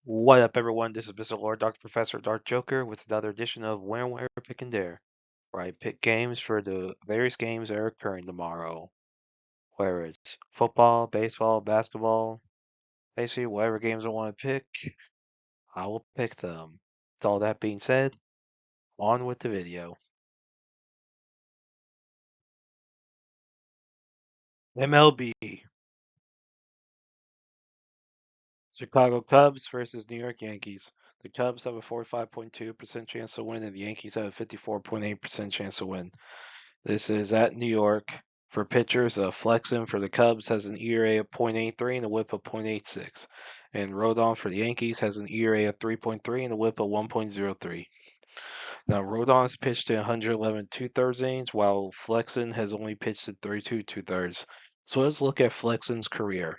What up, everyone? This is Mr. Lord, Dr. Professor, Dark Joker, with another edition of Where, Pick, and Dare, where I pick games for the various games that are occurring tomorrow. Whether it's football, baseball, basketball, basically whatever games I want to pick, I will pick them. With all that being said, on with the video. MLB. Chicago Cubs versus New York Yankees. The Cubs have a 45.2% chance to win, and the Yankees have a 54.8% chance to win. This is at New York. For pitchers, Flexen for the Cubs has an ERA of .83 and a WHIP of .86. And Rodon for the Yankees has an ERA of 3.3 and a WHIP of 1.03. Now, Rodon has pitched to 111 2/3 innings, while Flexen has only pitched to 32 2/3. So let's look at Flexen's career.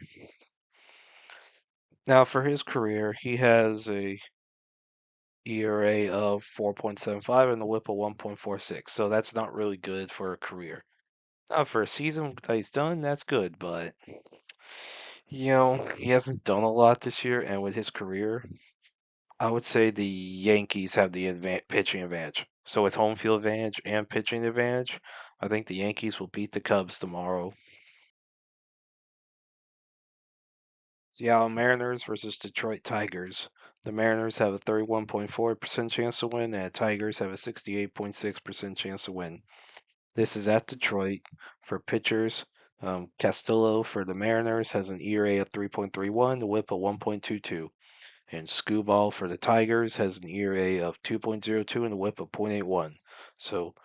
Now, for his career, he has a ERA of 4.75 and a WHIP of 1.46. So that's not really good for a career. For a season that he's done, that's good, but he hasn't done a lot this year, and with his career, I would say the Yankees have the pitching advantage. So with home field advantage and pitching advantage, I think the Yankees will beat the Cubs tomorrow. Seattle Mariners versus Detroit Tigers. The Mariners have a 31.4% chance to win, and the Tigers have a 68.6% chance to win. This is at Detroit. For pitchers, Castillo for the Mariners has an ERA of 3.31, the WHIP of 1.22. And Skubal for the Tigers has an ERA of 2.02 and a WHIP of .81. So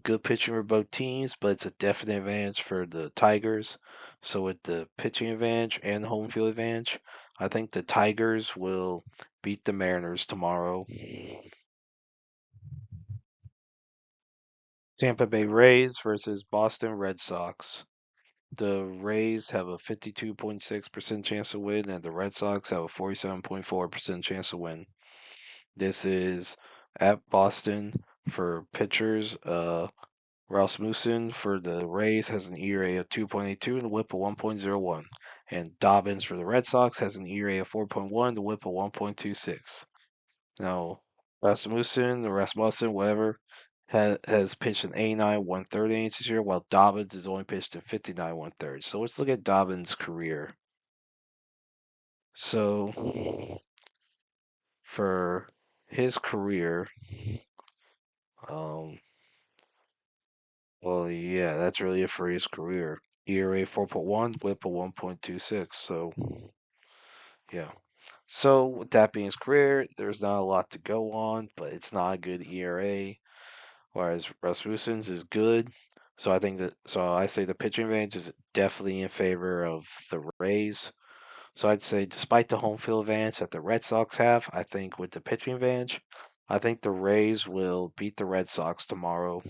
good pitching for both teams, but it's a definite advantage for the Tigers. So with the pitching advantage and home field advantage, I think the Tigers will beat the Mariners tomorrow. Tampa Bay Rays versus Boston Red Sox. The Rays have a 52.6% chance to win, and the Red Sox have a 47.4% chance to win. This is at Boston. For pitchers. Rasmussen for the Rays has an ERA of 2.82 and a WHIP of 1.01. And Dobbins for the Red Sox has an ERA of 4.1 and a WHIP of 1.26. Now, Rasmussen, whatever, has pitched an 89 1/3 innings this year, while Dobbins has only pitched in 59 1/3. So let's look at Dobbins' career. So for his career, um, well, yeah, that's really it for his career. ERA 4.1, WHIP of 1.26. So yeah. So with that being his career, there's not a lot to go on, but it's not a good ERA. Whereas Rasmussen's is good. So I say the pitching advantage is definitely in favor of the Rays. So I'd say despite the home field advantage that the Red Sox have, I think with the pitching advantage, I think the Rays will beat the Red Sox tomorrow.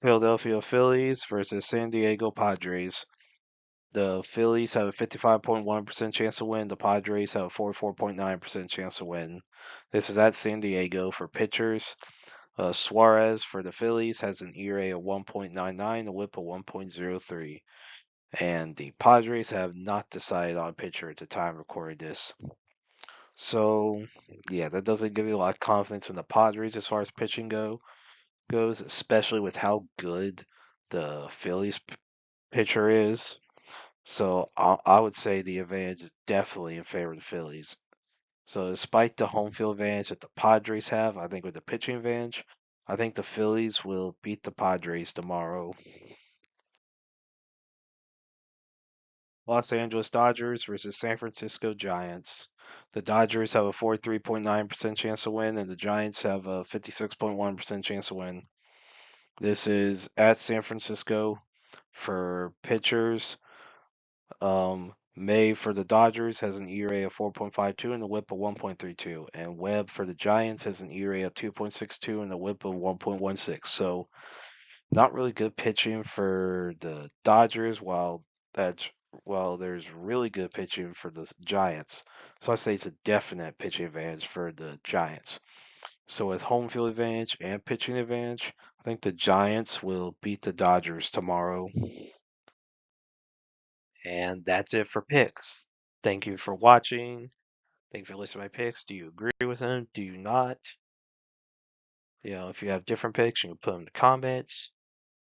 Philadelphia Phillies versus San Diego Padres. The Phillies have a 55.1% chance to win. The Padres have a 44.9% chance to win. This is at San Diego. For pitchers. Suarez for the Phillies has an ERA of 1.99, a WHIP of 1.03. And the Padres have not decided on a pitcher at the time of recording this. So, yeah, that doesn't give you a lot of confidence in the Padres as far as pitching goes, especially with how good the Phillies pitcher is. So I would say the advantage is definitely in favor of the Phillies. So despite the home field advantage that the Padres have, I think with the pitching advantage, I think the Phillies will beat the Padres tomorrow. Los Angeles Dodgers versus San Francisco Giants. The Dodgers have a 43.9% chance to win, and the Giants have a 56.1% chance to win. This is at San Francisco. For pitchers. May for the Dodgers has an ERA of 4.52 and a WHIP of 1.32, and Webb for the Giants has an ERA of 2.62 and a WHIP of 1.16. So not really good pitching for the Dodgers, while there's really good pitching for the Giants. So I say it's a definite pitching advantage for the Giants. So with home field advantage and pitching advantage, I think the Giants will beat the Dodgers tomorrow. And that's it for picks. Thank you for watching. Thank you for listening to my picks. Do you agree with them? Do you not? If you have different picks, you can put them in the comments.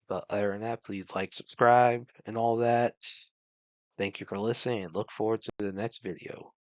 But other than that, please like, subscribe, and all that. Thank you for listening, and look forward to the next video.